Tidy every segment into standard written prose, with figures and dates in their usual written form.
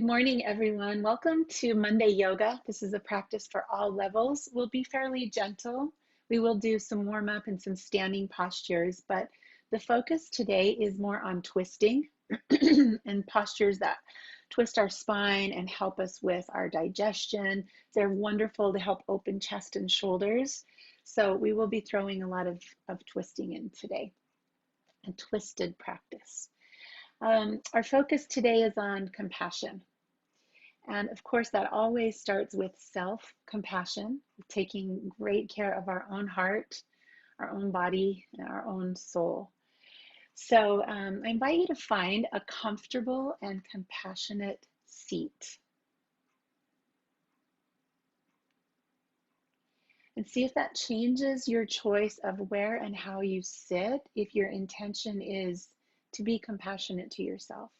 Good morning, everyone. Welcome to Monday Yoga. This is a practice for all levels. We'll be fairly gentle. We will do some warm up and some standing postures, but the focus today is more on twisting and postures that twist our spine and help us with our digestion. They're wonderful to help open chest and shoulders. So we will be throwing a lot of twisting in today, a twisted practice. Our focus today is on compassion. And of course, that always starts with self-compassion, taking great care of our own heart, our own body, and our own soul. So I invite you to find a comfortable and compassionate seat. And see if that changes your choice of where and how you sit, if your intention is to be compassionate to yourself.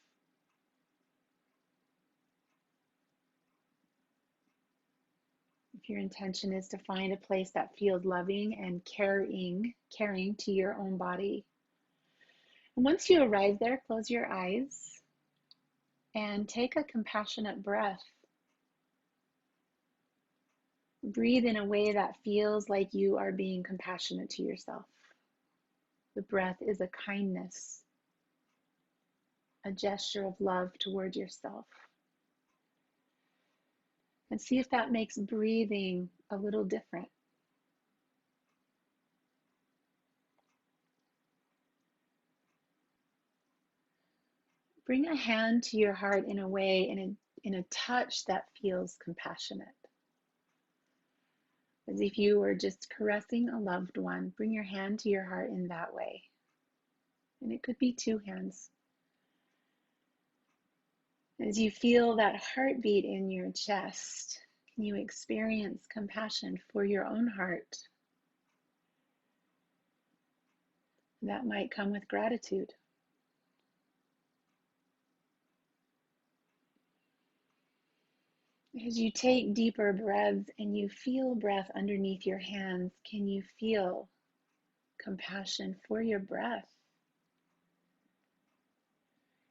If your intention is to find a place that feels loving and caring to your own body. And once you arrive there, close your eyes and take a compassionate breath. Breathe in a way that feels like you are being compassionate to yourself. The breath is a kindness, a gesture of love toward yourself. And see if that makes breathing a little different. Bring a hand to your heart in a way, in a touch that feels compassionate. As if you were just caressing a loved one. Bring your hand to your heart in that way. And it could be two hands. As you feel that heartbeat in your chest, can you experience compassion for your own heart? That might come with gratitude. As you take deeper breaths and you feel breath underneath your hands, can you feel compassion for your breath?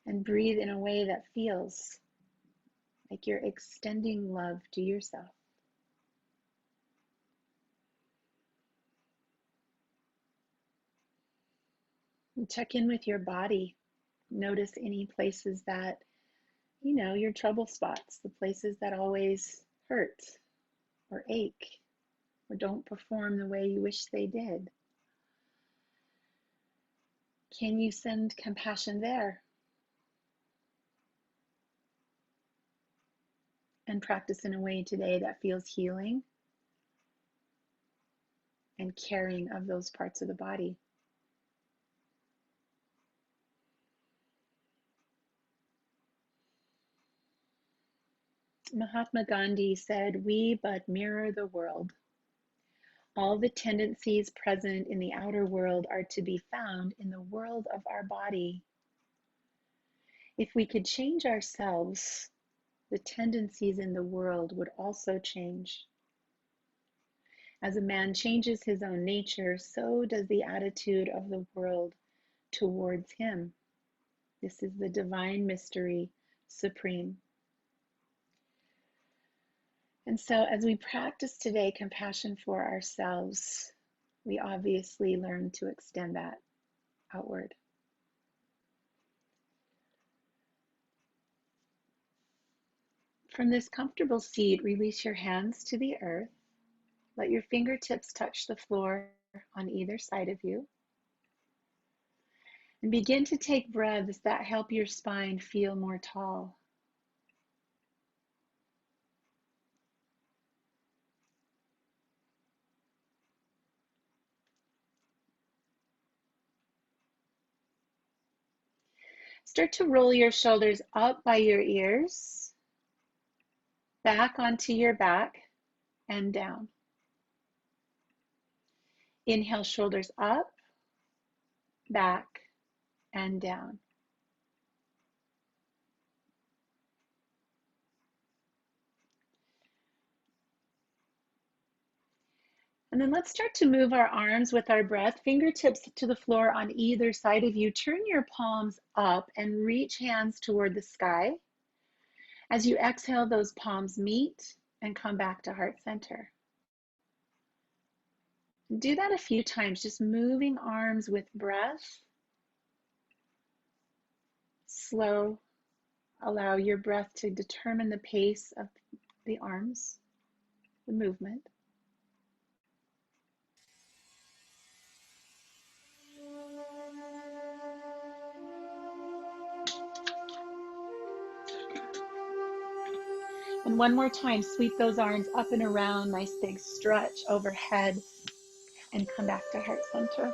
And breathe in a way that feels like you're extending love to yourself. And check in with your body. Notice any places that, your trouble spots, the places that always hurt or ache or don't perform the way you wish they did. Can you send compassion there? And practice in a way today that feels healing and caring of those parts of the body. Mahatma Gandhi said, "We but mirror the world. All the tendencies present in the outer world are to be found in the world of our body. If we could change ourselves, the tendencies in the world would also change. As a man changes his own nature, so does the attitude of the world towards him. This is the divine mystery supreme." And so as we practice today compassion for ourselves, we obviously learn to extend that outward. From this comfortable seat, release your hands to the earth. Let your fingertips touch the floor on either side of you. And begin to take breaths that help your spine feel more tall. Start to roll your shoulders up by your ears, back onto your back, and down. Inhale, shoulders up, back, and down. And then let's start to move our arms with our breath, fingertips to the floor on either side of you. Turn your palms up and reach hands toward the sky. As you exhale, those palms meet and come back to heart center. Do that a few times, just moving arms with breath. Slow. Allow your breath to determine the pace of the arms, the movement. And one more time, sweep those arms up and around, nice big stretch overhead, and come back to heart center.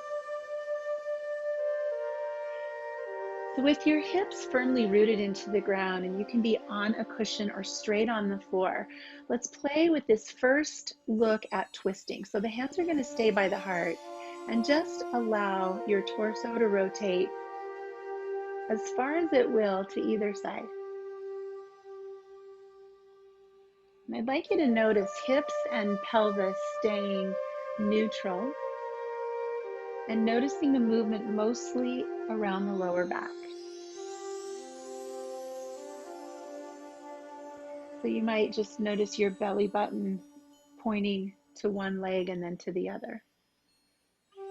So with your hips firmly rooted into the ground, and you can be on a cushion or straight on the floor, let's play with this first look at twisting. So the hands are going to stay by the heart, and just allow your torso to rotate as far as it will to either side. And I'd like you to notice hips and pelvis staying neutral, and noticing the movement mostly around the lower back. So you might just notice your belly button pointing to one leg and then to the other.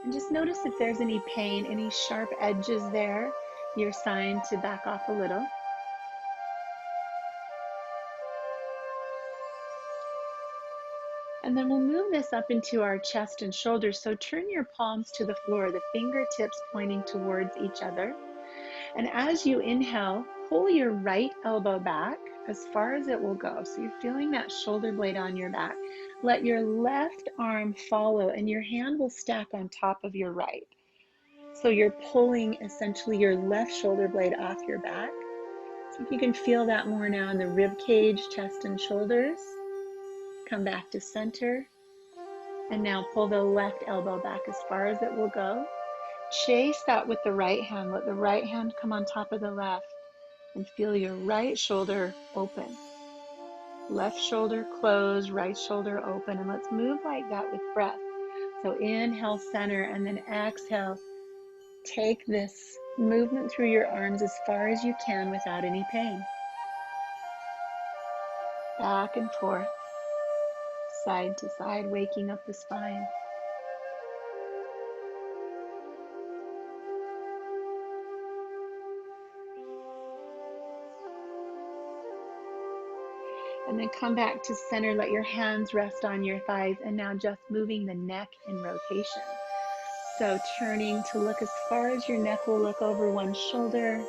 And just notice if there's any pain, any sharp edges there, your sign to back off a little. And then we'll move this up into our chest and shoulders. So turn your palms to the floor, the fingertips pointing towards each other. And as you inhale, pull your right elbow back as far as it will go. So you're feeling that shoulder blade on your back. Let your left arm follow, and your hand will stack on top of your right. So you're pulling essentially your left shoulder blade off your back. See if you can feel that more now in the rib cage, chest and shoulders. Come back to center. And now pull the left elbow back as far as it will go. Chase that with the right hand. Let the right hand come on top of the left, and feel your right shoulder open. Left shoulder closed, right shoulder open. And let's move like that with breath. So inhale, center, and then exhale. Take this movement through your arms as far as you can without any pain. Back and forth, side to side, waking up the spine. And then come back to center. Let your hands rest on your thighs. And now just moving the neck in rotation. So turning to look as far as your neck will look over one shoulder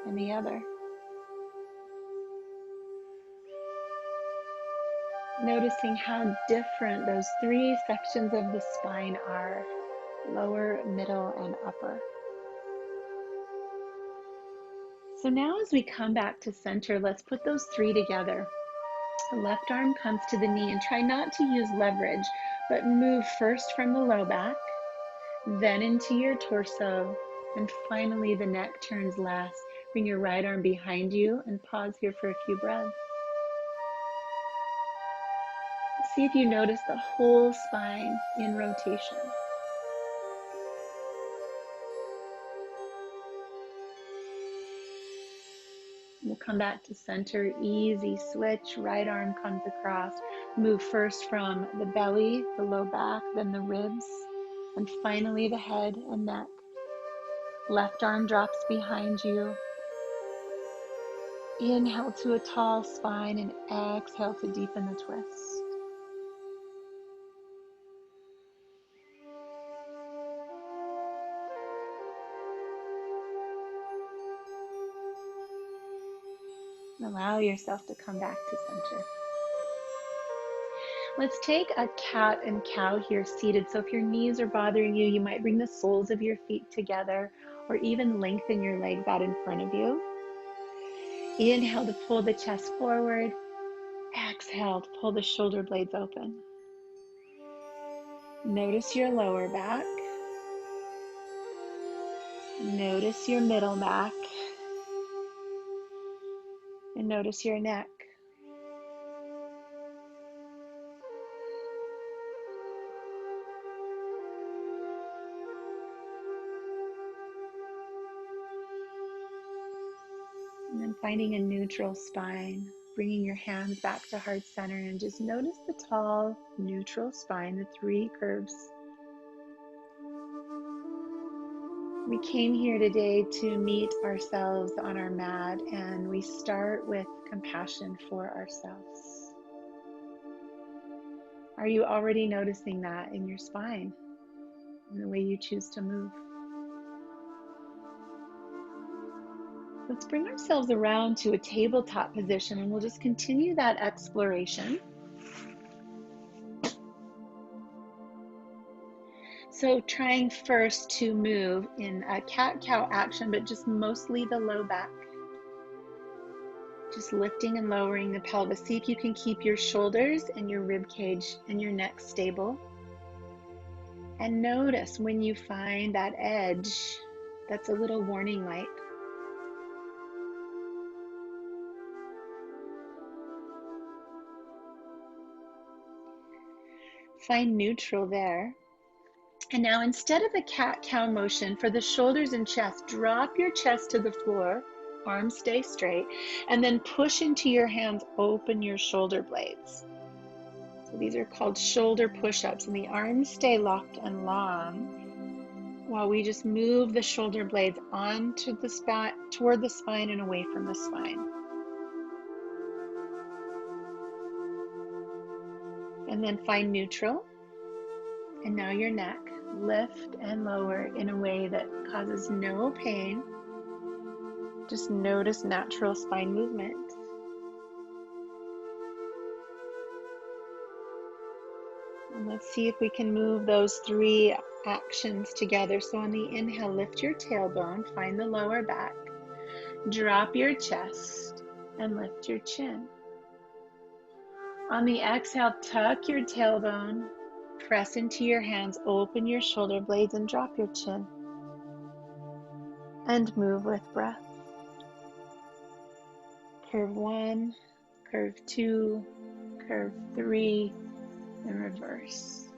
and the other. Noticing how different those three sections of the spine are: lower, middle, and upper. So now as we come back to center, let's put those three together. The left arm comes to the knee, and try not to use leverage, but move first from the low back, then into your torso, and finally the neck turns last. Bring your right arm behind you and pause here for a few breaths. See if you notice the whole spine in rotation. We'll come back to center, easy switch. Right arm comes across. Move first from the belly, the low back, then the ribs, and finally the head and neck. Left arm drops behind you. Inhale to a tall spine, and exhale to deepen the twist. Allow yourself to come back to center. Let's take a cat and cow here seated. So if your knees are bothering you, you might bring the soles of your feet together, or even lengthen your legs out in front of you. Inhale to pull the chest forward. Exhale to pull the shoulder blades open. Notice your lower back. Notice your middle back. And notice your neck. And then finding a neutral spine, bringing your hands back to heart center and just notice the tall, neutral spine, the 3 curves. We came here today to meet ourselves on our mat, and we start with compassion for ourselves. Are you already noticing that in your spine, in the way you choose to move? Let's bring ourselves around to a tabletop position, and we'll just continue that exploration. So trying first to move in a cat-cow action, but just mostly the low back. Just lifting and lowering the pelvis. See if you can keep your shoulders and your rib cage and your neck stable. And notice when you find that edge, that's a little warning light. Find neutral there. And now instead of a cat-cow motion, for the shoulders and chest, drop your chest to the floor, arms stay straight, and then push into your hands, open your shoulder blades. So these are called shoulder push-ups, and the arms stay locked and long while we just move the shoulder blades onto the spine, toward the spine and away from the spine. And then find neutral. And now your neck, lift and lower in a way that causes no pain. Just notice natural spine movement. And let's see if we can move those 3 actions together. So on the inhale, lift your tailbone, find the lower back, drop your chest, and lift your chin. On the exhale, tuck your tailbone, press into your hands, open your shoulder blades, and drop your chin. And move with breath. Curve 1, curve 2, curve 3, and reverse.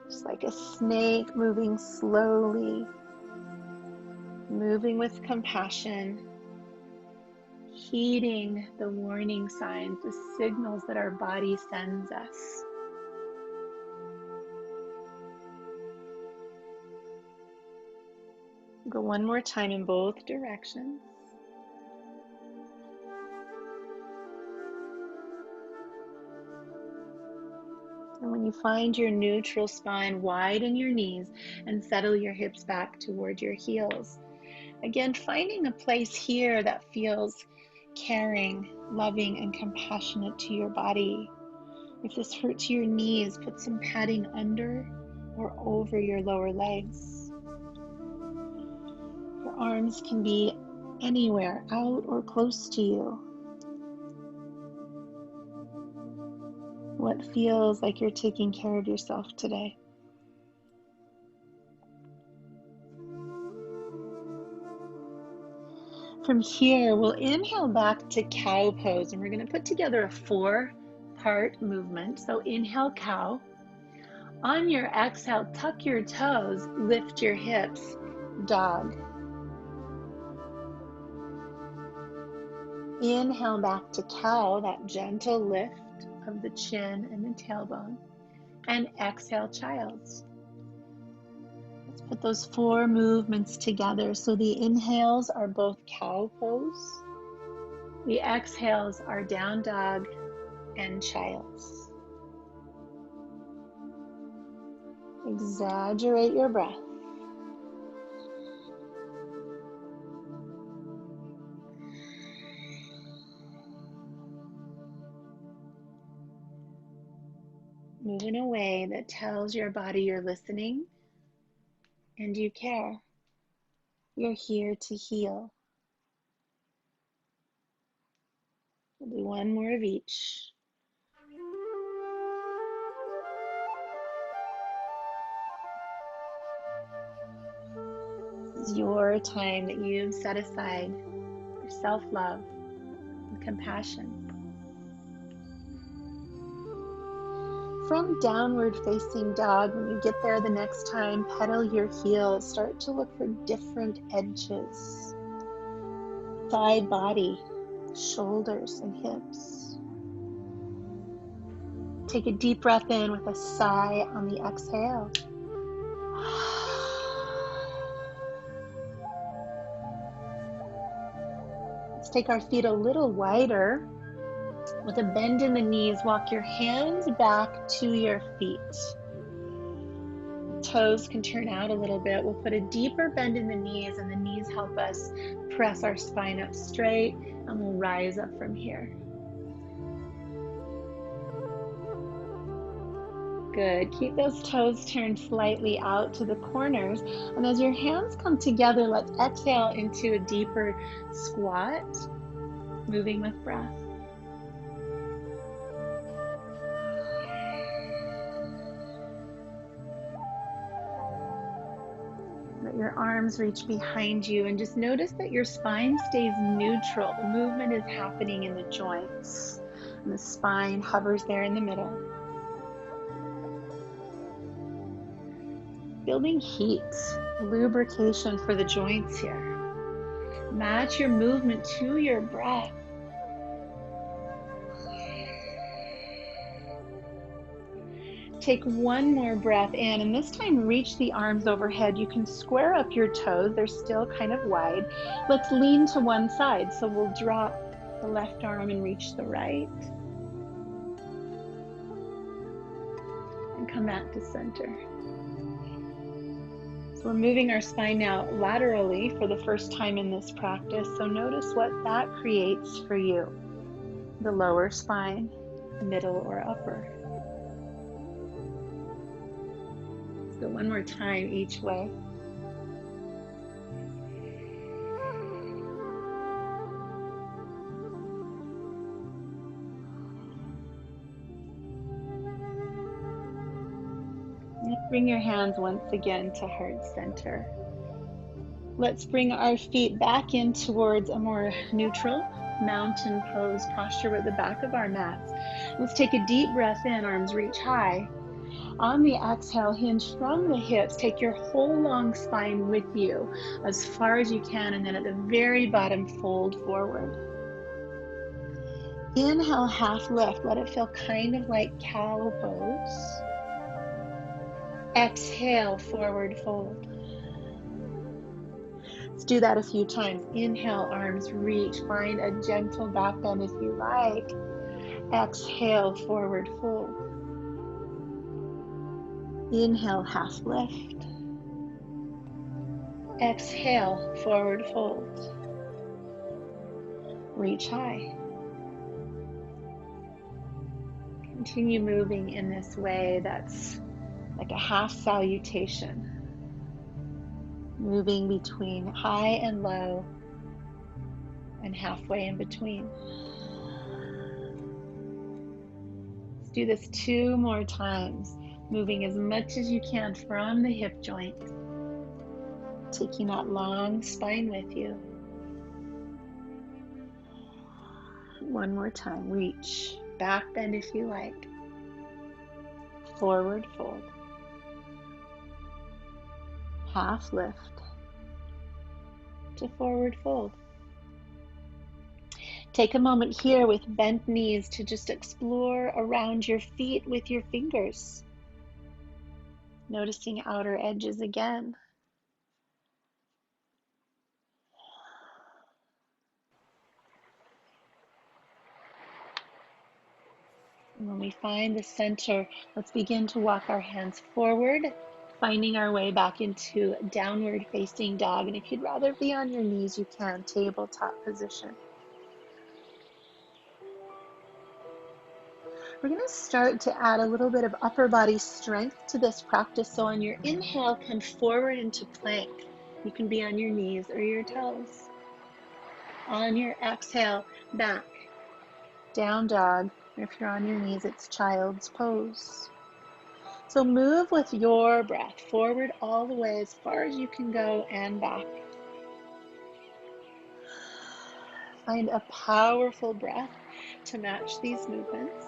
Just like a snake moving slowly, moving with compassion, heeding the warning signs, the signals that our body sends us. Go one more time in both directions. And when you find your neutral spine, widen your knees and settle your hips back toward your heels. Again, finding a place here that feels caring, loving, and compassionate to your body. If this hurts your knees, put some padding under or over your lower legs. Your arms can be anywhere, out or close to you. What feels like you're taking care of yourself today? From here, we'll inhale back to cow pose, and we're going to put together a 4-part movement. So inhale, cow. On your exhale, tuck your toes, lift your hips, dog. Inhale back to cow, that gentle lift of the chin and the tailbone. And exhale, child's. Let's put those 4 movements together. So the inhales are both cow pose. The exhales are down dog and child's. Exaggerate your breath. Move in a way that tells your body you're listening and you care. You're here to heal. We'll do one more of each. This is your time that you've set aside for self-love and compassion. from downward facing dog, when you get there the next time, pedal your heels. Start to look for different edges. Side body, shoulders and hips. Take a deep breath in with a sigh on the exhale. Let's take our feet a little wider. With a bend in the knees, walk your hands back to your feet. Toes can turn out a little bit. We'll put a deeper bend in the knees, and the knees help us press our spine up straight, and we'll rise up from here. Good. Keep those toes turned slightly out to the corners. And as your hands come together, let's exhale into a deeper squat, moving with breath. Let your arms reach behind you, and just notice that your spine stays neutral. The movement is happening in the joints, and the spine hovers there in the middle. Building heat, lubrication for the joints here. Match your movement to your breath. Take one more breath in, and this time reach the arms overhead. You can square up your toes. They're still kind of wide. Let's lean to one side. So we'll drop the left arm and reach the right. And come back to center. So we're moving our spine now laterally for the first time in this practice. So notice what that creates for you. The lower spine, middle or upper. So one more time each way. And bring your hands once again to heart center. Let's bring our feet back in towards a more neutral mountain pose posture with the back of our mats. Let's take a deep breath in, arms reach high. On the exhale, hinge from the hips. Take your whole long spine with you as far as you can, and then at the very bottom, fold forward. Inhale, half lift. Let it feel kind of like cow pose. Exhale, forward fold. Let's do that a few times. Inhale, arms reach. Find a gentle back bend if you like. Exhale, forward fold. Inhale, half lift. Exhale, forward fold. Reach high. Continue moving in this way. That's like a half salutation. Moving between high and low and halfway in between. Let's do this 2 more times. Moving as much as you can from the hip joint. Taking that long spine with you. One more time. Reach. Back bend if you like. Forward fold. Half lift to forward fold. Take a moment here with bent knees to just explore around your feet with your fingers. Noticing outer edges again. And when we find the center, let's begin to walk our hands forward, finding our way back into downward facing dog. And if you'd rather be on your knees, you can, tabletop position. We're going to start to add a little bit of upper body strength to this practice. So on your inhale, come forward into plank. You can be on your knees or your toes. On your exhale, back, down dog. If you're on your knees, it's child's pose. So move with your breath forward all the way as far as you can go and back. Find a powerful breath to match these movements.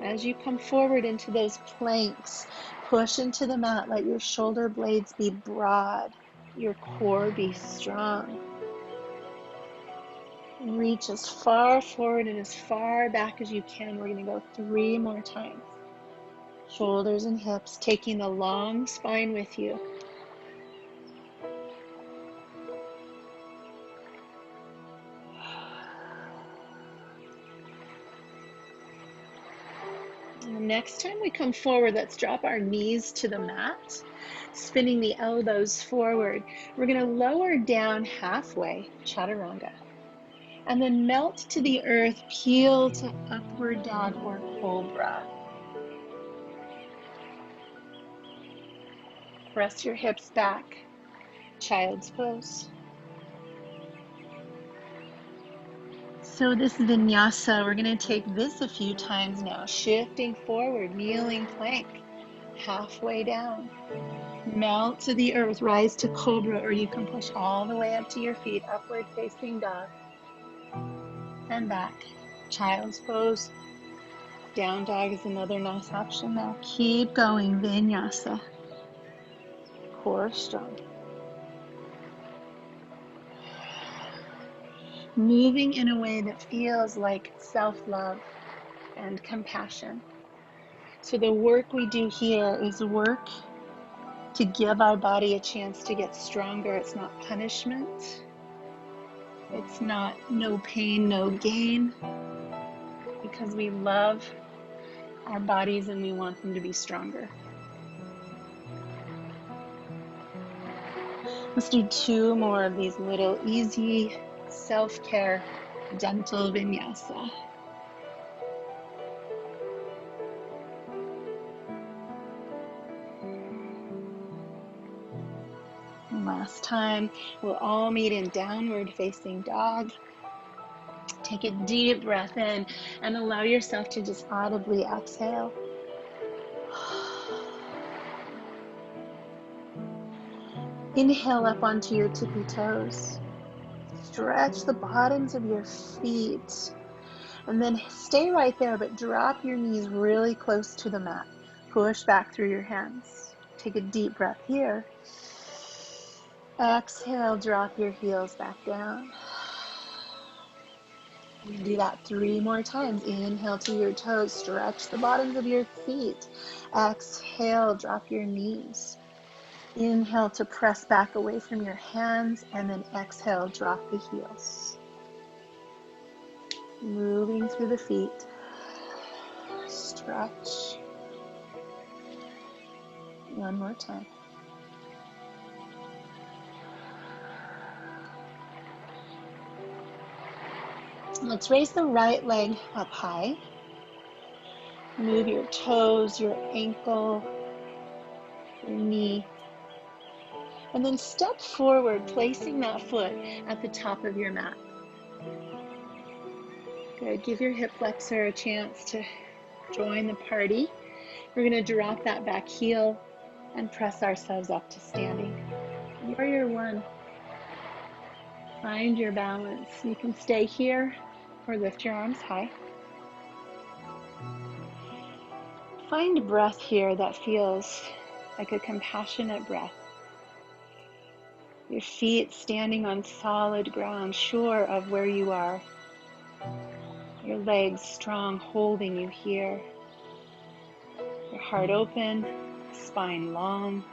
As you come forward into those planks, push into the mat. Let your shoulder blades be broad, your core be strong. Reach as far forward and as far back as you can. We're going to go 3 more times. Shoulders and hips, taking the long spine with you. Next time we come forward, let's drop our knees to the mat, spinning the elbows forward. We're going to lower down halfway, chaturanga, and then melt to the earth, peel to upward dog or cobra. Press your hips back, child's pose. So this vinyasa, we're going to take this a few times now, shifting forward, kneeling plank, halfway down. Melt to the earth, rise to cobra, or you can push all the way up to your feet, upward facing dog. And back, child's pose. Down dog is another nice option now. Keep going, vinyasa. Core strong. Moving in a way that feels like self-love and compassion. So the work we do here is work to give our body a chance to get stronger. It's not punishment. It's not no pain, no gain, because we love our bodies and we want them to be stronger. Let's do 2 more of these little easy self-care gentle vinyasa. And last time, we'll all meet in downward facing dog. Take a deep breath in and allow yourself to just audibly exhale. Inhale up onto your tippy toes. Stretch the bottoms of your feet. And then stay right there, but drop your knees really close to the mat. Push back through your hands. Take a deep breath here. Exhale, drop your heels back down. You do that 3 more times. Inhale to your toes, stretch the bottoms of your feet. Exhale, drop your knees. Inhale to press back away from your hands, and then exhale, drop the heels. Moving through the feet. Stretch. 1 more time. Let's raise the right leg up high. Move your toes, your ankle, your knee. And then step forward, placing that foot at the top of your mat. Good. Give your hip flexor a chance to join the party. We're going to drop that back heel and press ourselves up to standing. Warrior 1. Find your balance. You can stay here or lift your arms high. Find a breath here that feels like a compassionate breath. Your feet standing on solid ground, sure of where you are. Your legs strong, holding you here. Your heart open, spine long.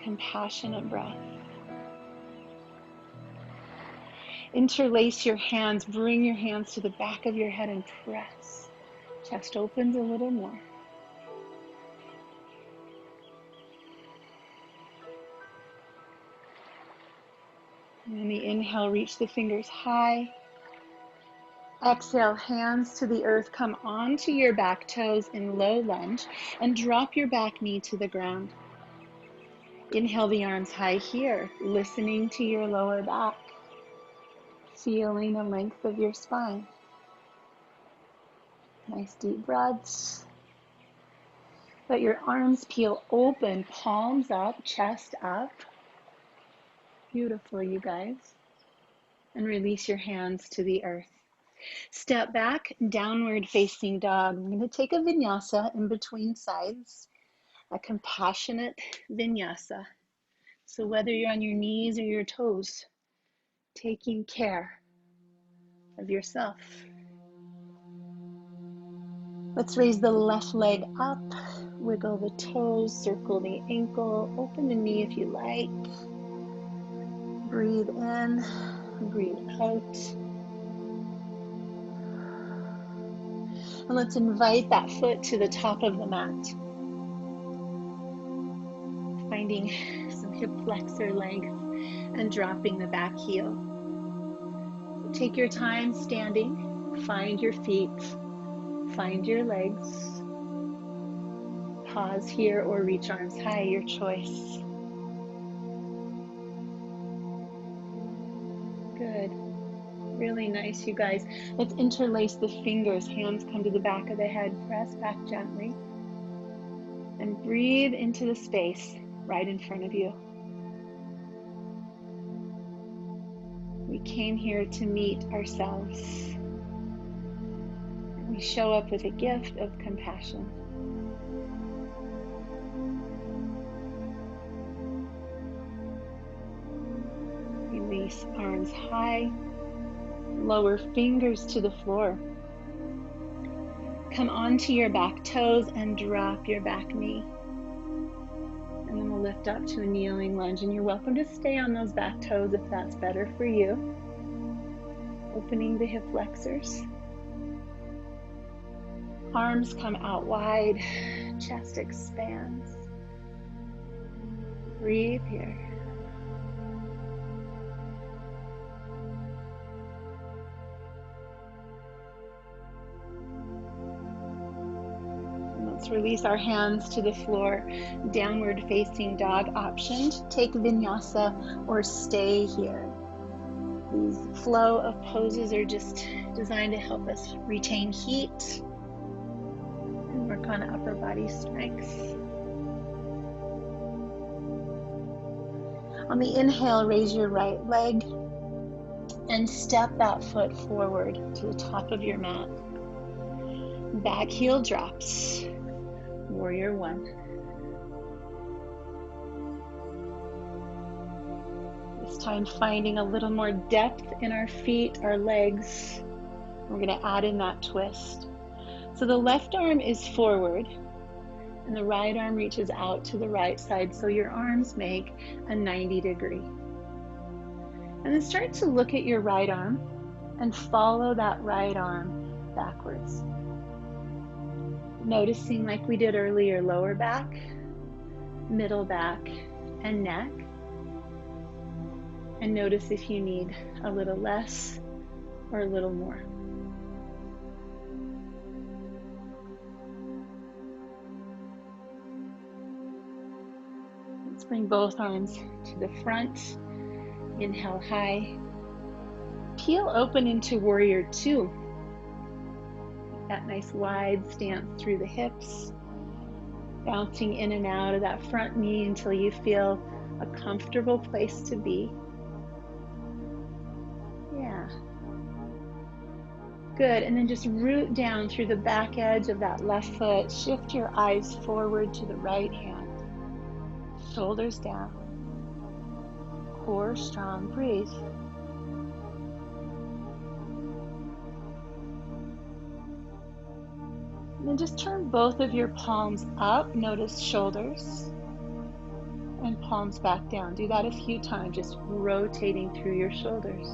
Compassionate breath. Interlace your hands, bring your hands to the back of your head and press. Chest opens a little more. And on the inhale, reach the fingers high. Exhale, hands to the earth, come onto your back toes in low lunge and drop your back knee to the ground. Inhale the arms high here, listening to your lower back, feeling the length of your spine. Nice deep breaths. Let your arms peel open, palms up, chest up. Beautiful, you guys. And release your hands to the earth. Step back, downward facing dog. I'm going to take a vinyasa in between sides, a compassionate vinyasa. So whether you're on your knees or your toes, taking care of yourself. Let's raise the left leg up, wiggle the toes, circle the ankle, open the knee if you like. Breathe in, breathe out. And let's invite that foot to the top of the mat. Finding some hip flexor length and dropping the back heel. So take your time standing, find your feet, find your legs. Pause here or reach arms high, your choice. Good. Really nice, you guys. Let's interlace the fingers. Hands come to the back of the head. Press back gently. And breathe into the space right in front of you. We came here to meet ourselves. We show up with a gift of compassion. Release arms high. Lower fingers to the floor. Come onto your back toes and drop your back knee. And then we'll lift up to a kneeling lunge. And you're welcome to stay on those back toes if that's better for you. Opening the hip flexors. Arms come out wide. Chest expands. Breathe here. Let's release our hands to the floor. Downward facing dog option. Take vinyasa or stay here. These flow of poses are just designed to help us retain heat and work on upper body strength. On the inhale, raise your right leg and step that foot forward to the top of your mat. Back heel drops. Warrior one. This time finding a little more depth in our feet, our legs. We're going to add in that twist. So the left arm is forward and the right arm reaches out to the right side. So your arms make a 90 degree. And then start to look at your right arm and follow that right arm backwards. Noticing, like we did earlier, lower back, middle back, and neck. And notice if you need a little less or a little more. Let's bring both arms to the front. Inhale high. Peel open into warrior two. That nice wide stance through the hips, bouncing in and out of that front knee until you feel a comfortable place to be. Yeah. Good, and then just root down through the back edge of that left foot. Shift your eyes forward to the right hand. Shoulders down. Core strong, breathe. And then just turn both of your palms up. Notice shoulders and palms back down. Do that a few times, just rotating through your shoulders.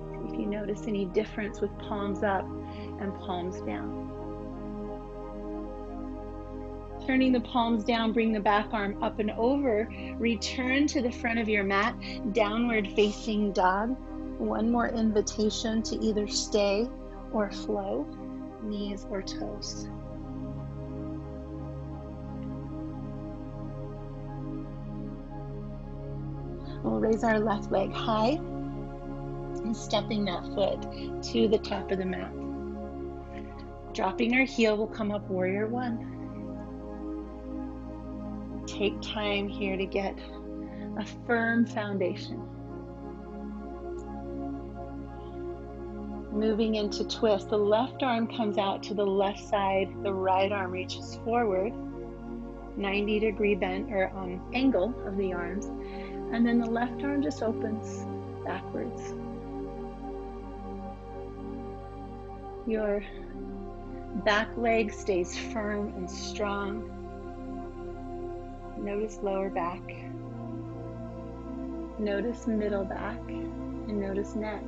See if you notice any difference with palms up and palms down. Turning the palms down, bring the back arm up and over. Return to the front of your mat, downward facing dog. One more invitation to either stay or flow, knees or toes. We'll raise our left leg high and stepping that foot to the top of the mat. Dropping our heel, we'll come up warrior one. Take time here to get a firm foundation. Moving into twist, the left arm comes out to the left side, the right arm reaches forward, 90-degree bend or angle of the arms, and then the left arm just opens backwards. Your back leg stays firm and strong. Notice lower back. Notice middle back, and notice neck.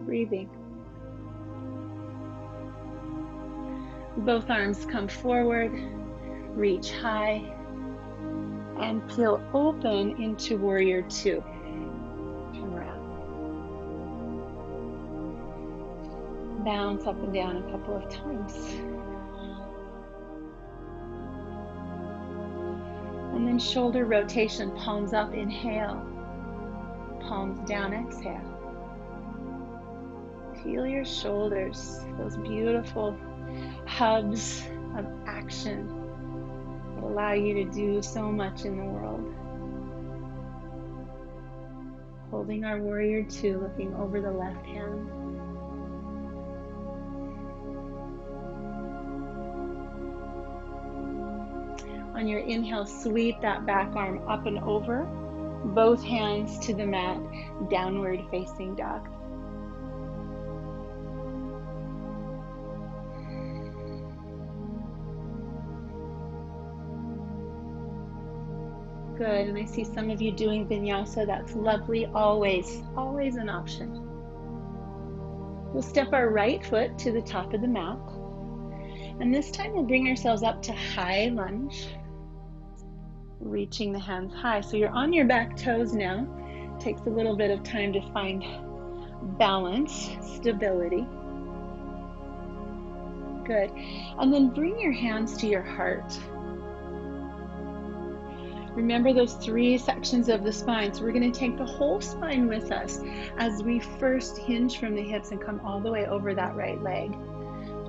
Breathing. Both arms come forward, reach high, and peel open into warrior two. Turn around. Bounce up and down a couple of times. And then shoulder rotation, palms up, inhale, palms down, exhale. Feel your shoulders, those beautiful hubs of action that allow you to do so much in the world. Holding our warrior two, looking over the left hand. On your inhale, sweep that back arm up and over, both hands to the mat, downward facing dog. Good, and I see some of you doing vinyasa. That's lovely, always an option. We'll step our right foot to the top of the mat, and this time we'll bring ourselves up to high lunge, reaching the hands high. So you're on your back toes now. It takes a little bit of time to find balance, stability. Good, and then bring your hands to your heart. Remember those three sections of the spine. So we're going to take the whole spine with us as we first hinge from the hips and come all the way over that right leg.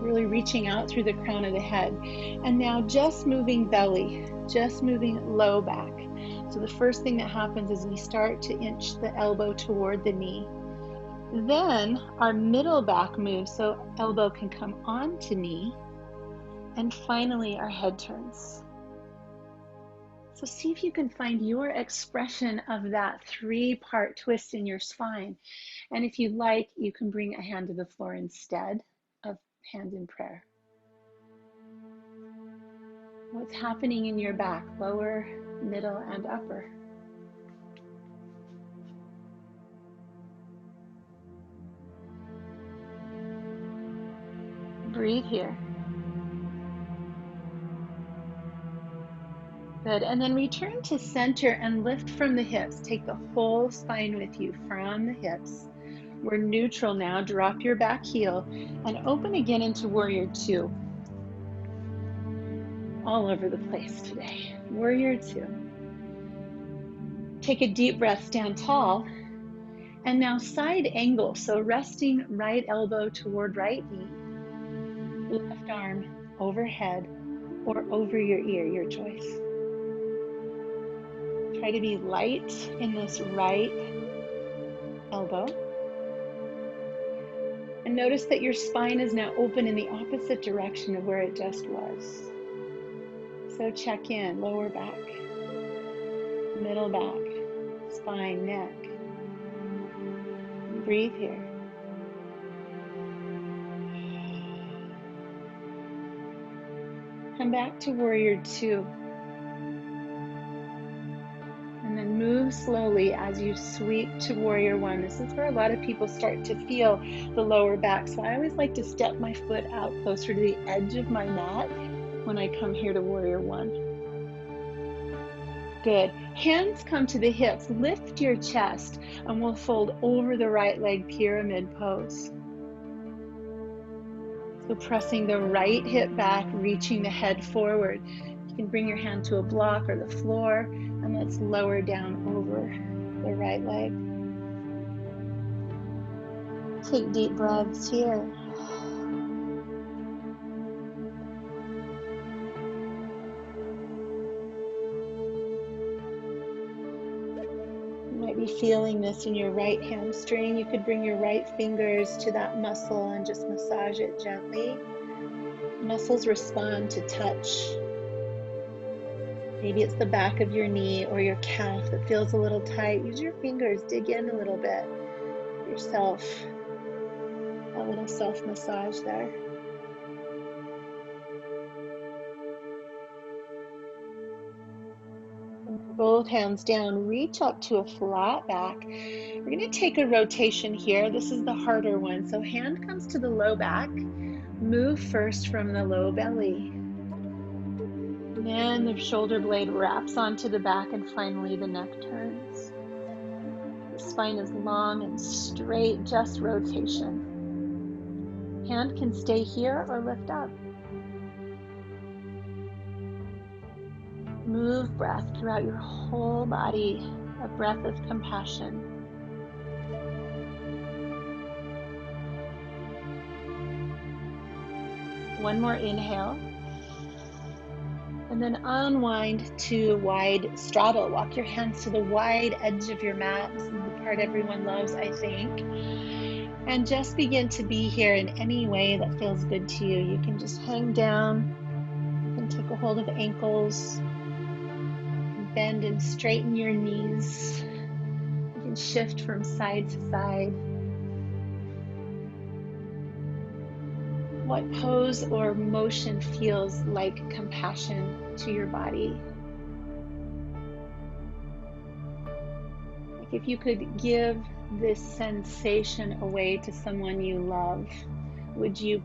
Really reaching out through the crown of the head. And now just moving belly, just moving low back. So the first thing that happens is we start to inch the elbow toward the knee. Then our middle back moves so elbow can come onto knee. And finally our head turns. So see if you can find your expression of that three-part twist in your spine. And if you like, you can bring a hand to the floor instead of hand in prayer. What's happening in your back, lower, middle, and upper? Breathe here. Good, and then return to center and lift from the hips. Take the whole spine with you from the hips. We're neutral now. Drop your back heel and open again into warrior two. All over the place today. Warrior two. Take a deep breath, stand tall. And now side angle. So resting right elbow toward right knee. Left arm overhead or over your ear, your choice. Try to be light in this right elbow. And notice that your spine is now open in the opposite direction of where it just was. So check in, lower back, middle back, spine, neck. Breathe here. Come back to warrior two. And then move slowly as you sweep to warrior one. This is where a lot of people start to feel the lower back. So I always like to step my foot out closer to the edge of my mat when I come here to warrior one. Good. Hands come to the hips. Lift your chest and we'll fold over the right leg, pyramid pose. So pressing the right hip back, reaching the head forward. You can bring your hand to a block or the floor, and let's lower down over the right leg. Take deep breaths here. You might be feeling this in your right hamstring, you could bring your right fingers to that muscle and just massage it gently. Muscles respond to touch. Maybe it's the back of your knee or your calf that feels a little tight. Use your fingers, dig in a little bit. Give yourself a little self-massage there. Both hands down, reach up to a flat back. We're going to take a rotation here. This is the harder one. So hand comes to the low back. Move first from the low belly. And then the shoulder blade wraps onto the back, and finally the neck turns. The spine is long and straight, just rotation. Hand can stay here or lift up. Move breath throughout your whole body, a breath of compassion. One more inhale. And then unwind to wide straddle. Walk your hands to the wide edge of your mat. This is the part everyone loves, I think. And just begin to be here in any way that feels good to you. You can just hang down. You can take a hold of ankles. Bend and straighten your knees. You can shift from side to side. What pose or motion feels like compassion to your body? Like if you could give this sensation away to someone you love, would you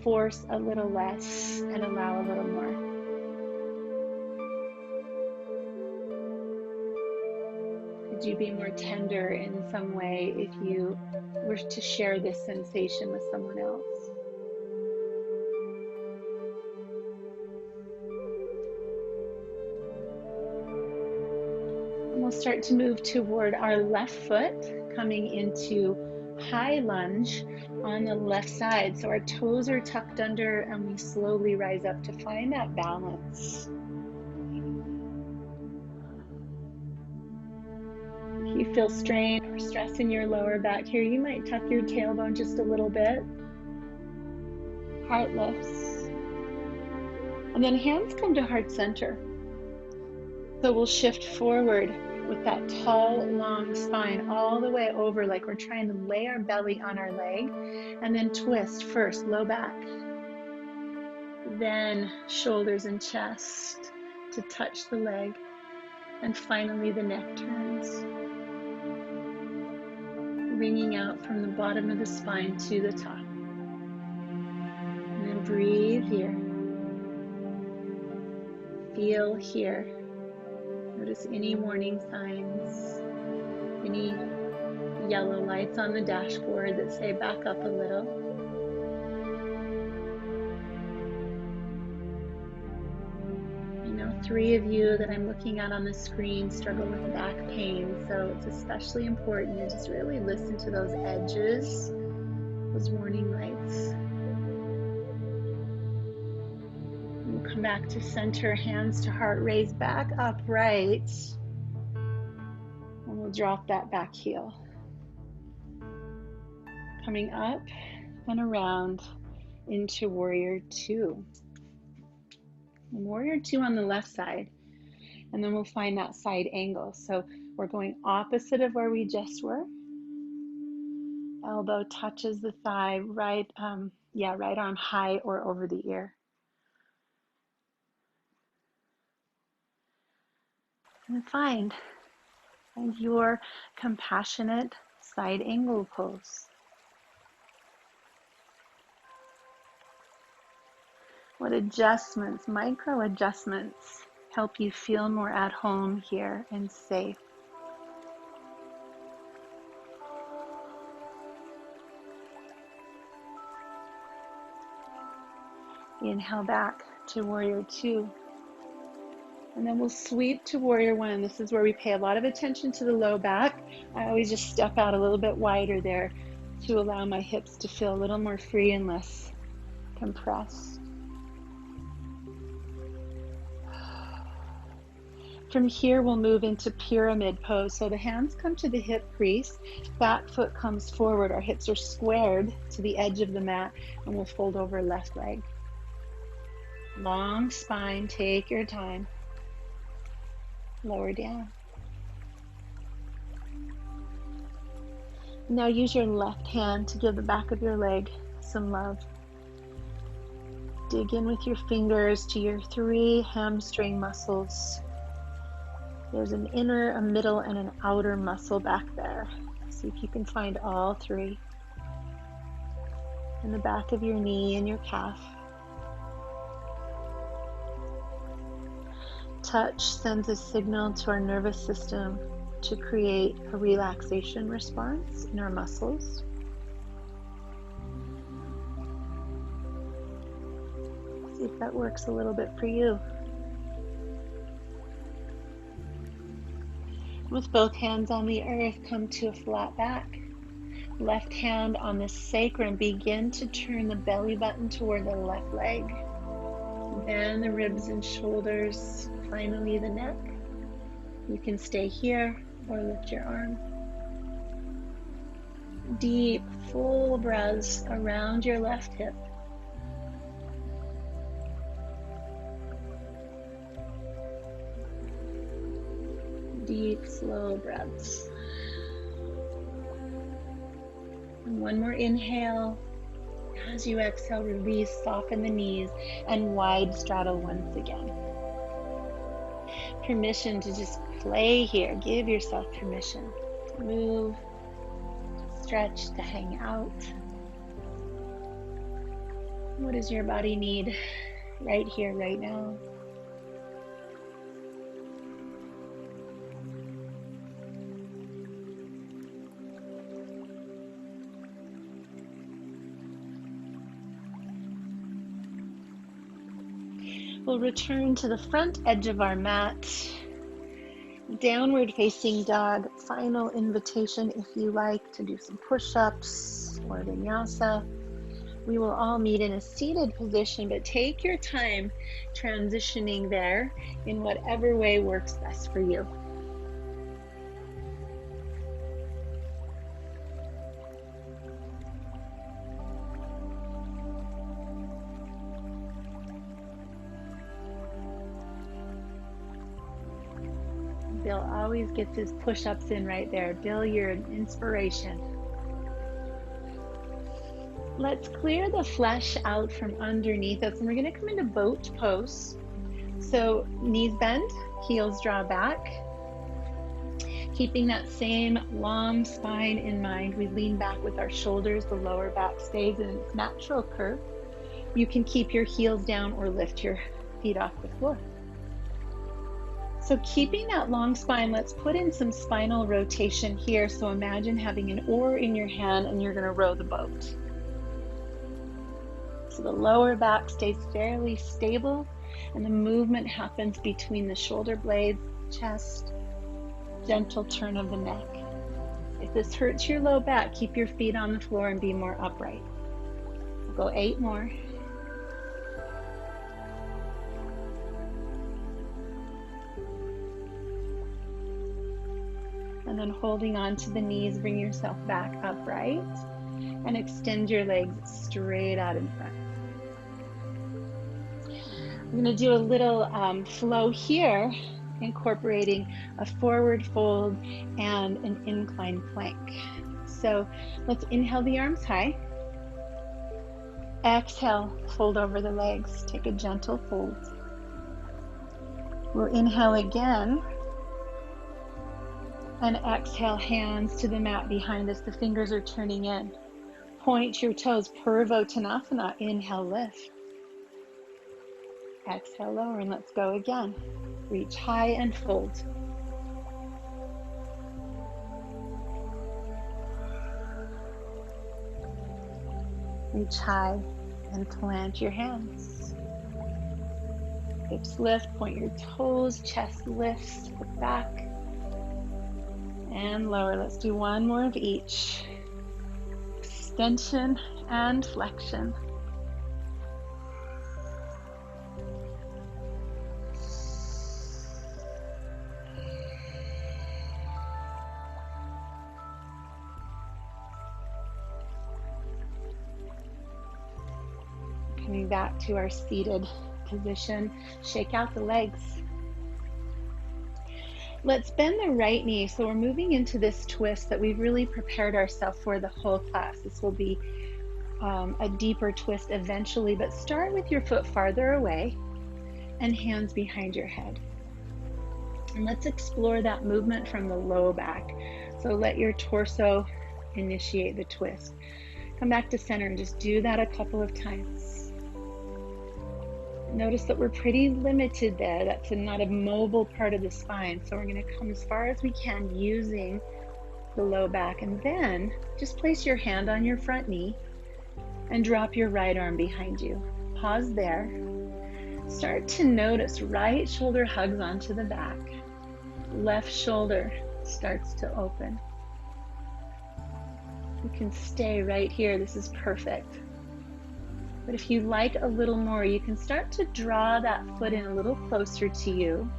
force a little less and allow a little more? Could you be more tender in some way if you were to share this sensation with someone else? And we'll start to move toward our left foot, coming into high lunge on the left side. So our toes are tucked under and we slowly rise up to find that balance. If you feel strain or stress in your lower back here, you might tuck your tailbone just a little bit. Heart lifts. And then hands come to heart center. So we'll shift forward with that tall, long spine all the way over, like we're trying to lay our belly on our leg, and then twist first, low back, then shoulders and chest to touch the leg, and finally the neck turns, ringing out from the bottom of the spine to the top. And then breathe here. Feel here. Notice any warning signs, any yellow lights on the dashboard that say back up a little. I know 3 of you that I'm looking at on the screen struggle with back pain, so it's especially important to just really listen to those edges, those warning lights. Come back to center, hands to heart, raise back upright, and we'll drop that back heel. Coming up and around into warrior 2. Warrior 2 on the left side, and then we'll find that side angle. So we're going opposite of where we just were. Elbow touches the thigh, right arm high or over the ear. And find your compassionate side angle pose. What adjustments, micro adjustments, help you feel more at home here and safe? Inhale back to warrior 2. And then we'll sweep to warrior 1. This is where we pay a lot of attention to the low back. I always just step out a little bit wider there to allow my hips to feel a little more free and less compressed. From here, we'll move into pyramid pose. So the hands come to the hip crease, back foot comes forward. Our hips are squared to the edge of the mat, and we'll fold over left leg. Long spine, take your time. Lower down. Now use your left hand to give the back of your leg some love. Dig in with your fingers to your 3 hamstring muscles. There's an inner, a middle, and an outer muscle back there. See if you can find all 3. In the back of your knee and your calf. Touch sends a signal to our nervous system to create a relaxation response in our muscles. See if that works a little bit for you. With both hands on the earth, come to a flat back. Left hand on the sacrum, begin to turn the belly button toward the left leg. Then the ribs and shoulders, finally the neck. You can stay here or lift your arm. Deep, full breaths around your left hip. Deep, slow breaths. And one more inhale. As you exhale, release, soften the knees, and wide straddle once again. Permission to just play here. Give yourself permission to move, to stretch, to hang out. What does your body need right here, right now? We'll return to the front edge of our mat. Downward facing dog. Final invitation if you like to do some push-ups or vinyasa. We will all meet in a seated position, but take your time transitioning there in whatever way works best for you. Bill always gets his push-ups in right there. Bill, you're an inspiration. Let's clear the flesh out from underneath us, and we're going to come into boat pose. So knees bend, heels draw back. Keeping that same long spine in mind, we lean back with our shoulders. The lower back stays in its natural curve. You can keep your heels down or lift your feet off the floor. So keeping that long spine, let's put in some spinal rotation here. So imagine having an oar in your hand and you're going to row the boat. So the lower back stays fairly stable and the movement happens between the shoulder blades, chest, gentle turn of the neck. If this hurts your low back, keep your feet on the floor and be more upright. We'll go 8 more. And then holding on to the knees, bring yourself back upright and extend your legs straight out in front. I'm going to do a little flow here, incorporating a forward fold and an incline plank. So let's inhale the arms high. Exhale, fold over the legs. Take a gentle fold. We'll inhale again. And exhale, hands to the mat behind us. The fingers are turning in. Point your toes, Purva Tanasana. Inhale, lift. Exhale, lower, and let's go again. Reach high and fold. Reach high and plant your hands. Hips lift, point your toes, chest lifts, look back. And lower. Let's do one more of each. Extension and flexion. Coming back to our seated position, shake out the legs. Let's bend the right knee. So we're moving into this twist that we've really prepared ourselves for the whole class. This will be a deeper twist eventually, but start with your foot farther away and hands behind your head. And let's explore that movement from the low back. So let your torso initiate the twist. Come back to center and just do that a couple of times. Notice that we're pretty limited there. That's not a mobile part of the spine. So we're going to come as far as we can using the low back. And then just place your hand on your front knee and drop your right arm behind you. Pause there. Start to notice right shoulder hugs onto the back. Left shoulder starts to open. You can stay right here. This is perfect. But if you like a little more, you can start to draw that foot in a little closer to you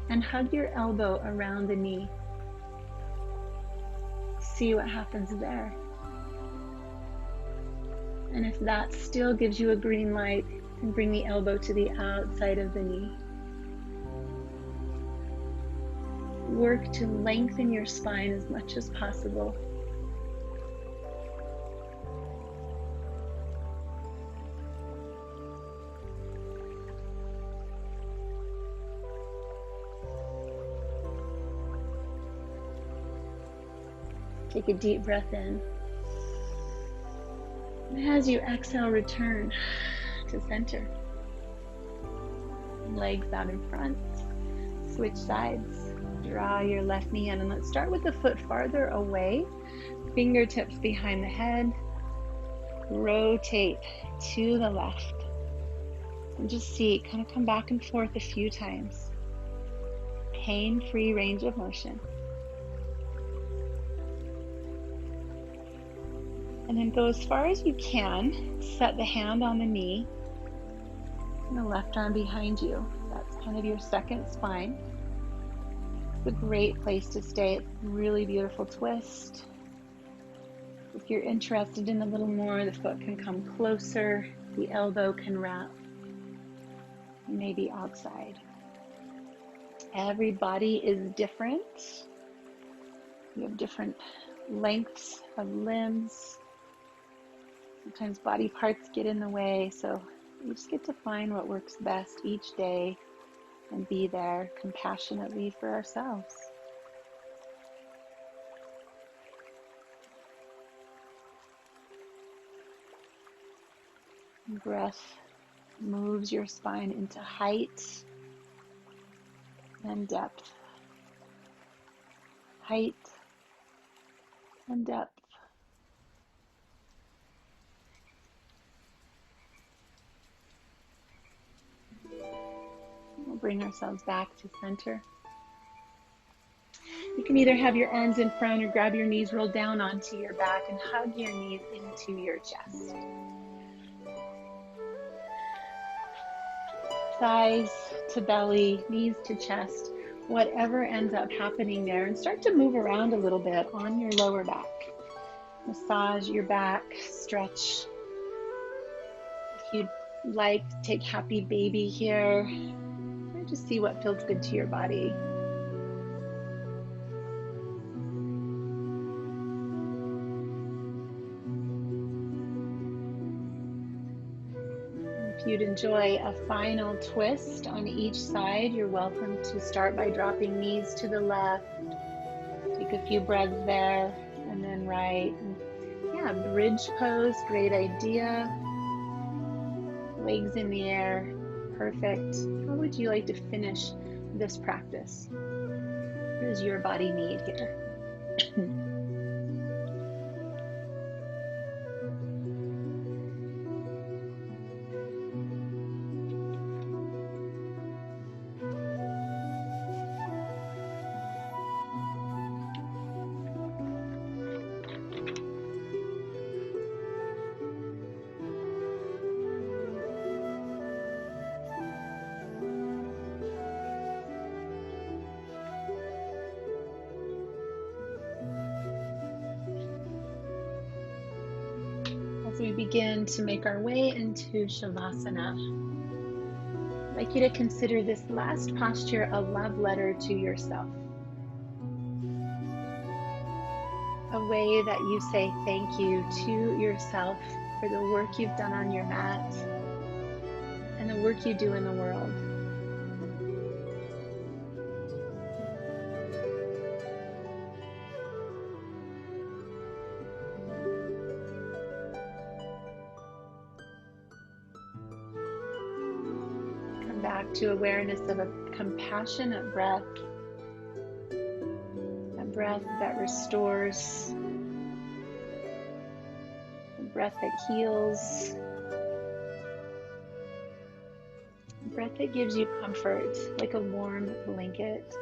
and hug your elbow around the knee. See what happens there. And if that still gives you a green light, then bring the elbow to the outside of the knee. Work to lengthen your spine as much as possible. Take a deep breath in. And as you exhale, return to center. Legs out in front. Switch sides. Draw your left knee in, and let's start with the foot farther away. Fingertips behind the head. Rotate to the left. And just see, kind of come back and forth a few times. Pain-free range of motion. And then go as far as you can. Set the hand on the knee and the left arm behind you. That's kind of your second spine. It's a great place to stay. It's a really beautiful twist. If you're interested in a little more, the foot can come closer. The elbow can wrap. Maybe outside. Every body is different. You have different lengths of limbs. Sometimes body parts get in the way, so we just get to find what works best each day and be there compassionately for ourselves. Breath moves your spine into height and depth. Height and depth. We'll bring ourselves back to center. You can either have your arms in front or grab your knees, roll down onto your back and hug your knees into your chest. Thighs to belly, knees to chest, whatever ends up happening there, and start to move around a little bit on your lower back. Massage your back, stretch. If you'd like, take happy baby here. And just see what feels good to your body. If you'd enjoy a final twist on each side, you're welcome to start by dropping knees to the left. Take a few breaths there, and then right. And yeah, bridge pose, great idea. Legs in the air, perfect. How would you like to finish this practice? What does your body need here? As we begin to make our way into Shavasana, I'd like you to consider this last posture a love letter to yourself. A way that you say thank you to yourself for the work you've done on your mat and the work you do in the world. Come back to awareness of a compassionate breath, a breath that restores, a breath that heals, a breath that gives you comfort like a warm blanket.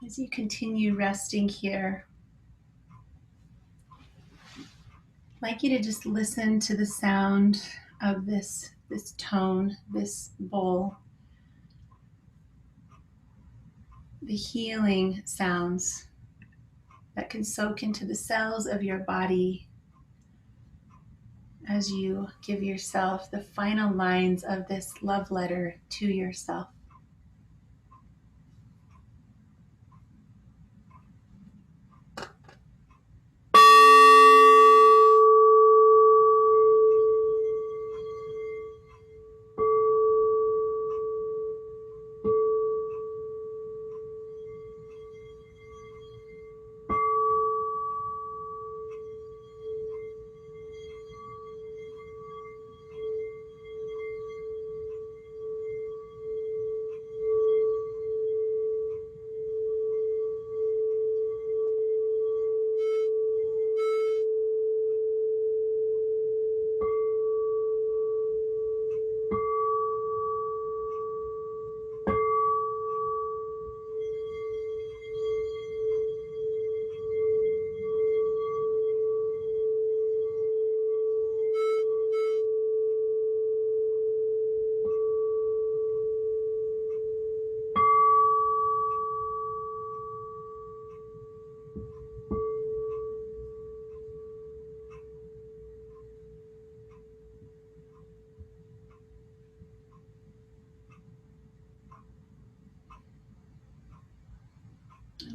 As you continue resting here, I'd like you to just listen to the sound of this tone, this bowl, the healing sounds that can soak into the cells of your body as you give yourself the final lines of this love letter to yourself.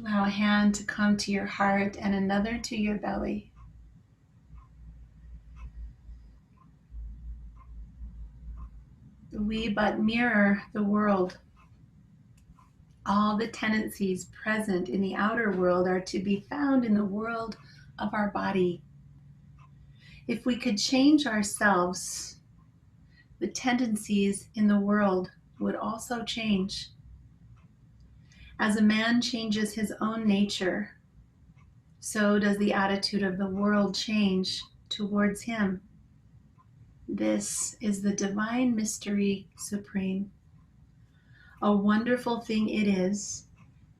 Allow a hand to come to your heart and another to your belly. We but mirror the world. All the tendencies present in the outer world are to be found in the world of our body. If we could change ourselves, the tendencies in the world would also change. As a man changes his own nature, so does the attitude of the world change towards him. This is the divine mystery supreme. A wonderful thing it is,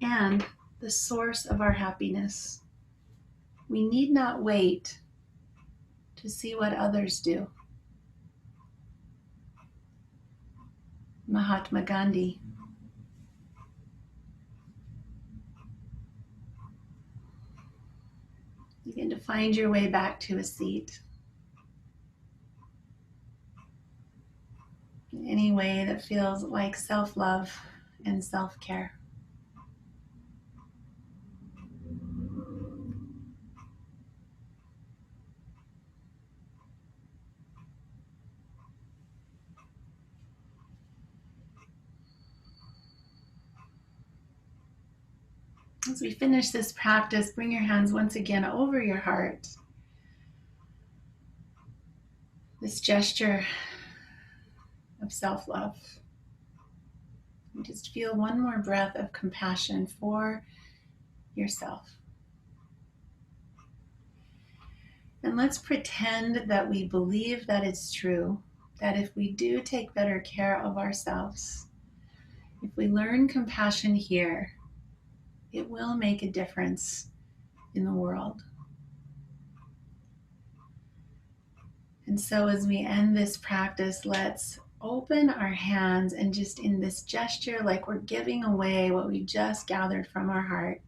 and the source of our happiness. We need not wait to see what others do. Mahatma Gandhi. Begin to find your way back to a seat. In any way that feels like self-love and self-care. As we finish this practice, bring your hands once again over your heart. This gesture of self-love. And just feel one more breath of compassion for yourself. And let's pretend that we believe that it's true, that if we do take better care of ourselves, if we learn compassion here, it will make a difference in the world. And so as we end this practice, let's open our hands and just in this gesture, like we're giving away what we just gathered from our heart,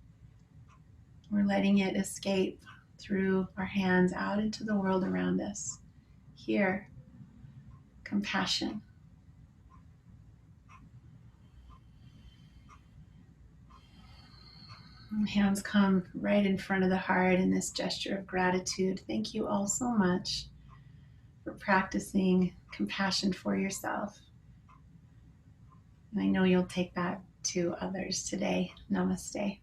we're letting it escape through our hands out into the world around us. Here, compassion. And hands come right in front of the heart in this gesture of gratitude. Thank you all so much for practicing compassion for yourself. And I know you'll take that to others today. Namaste.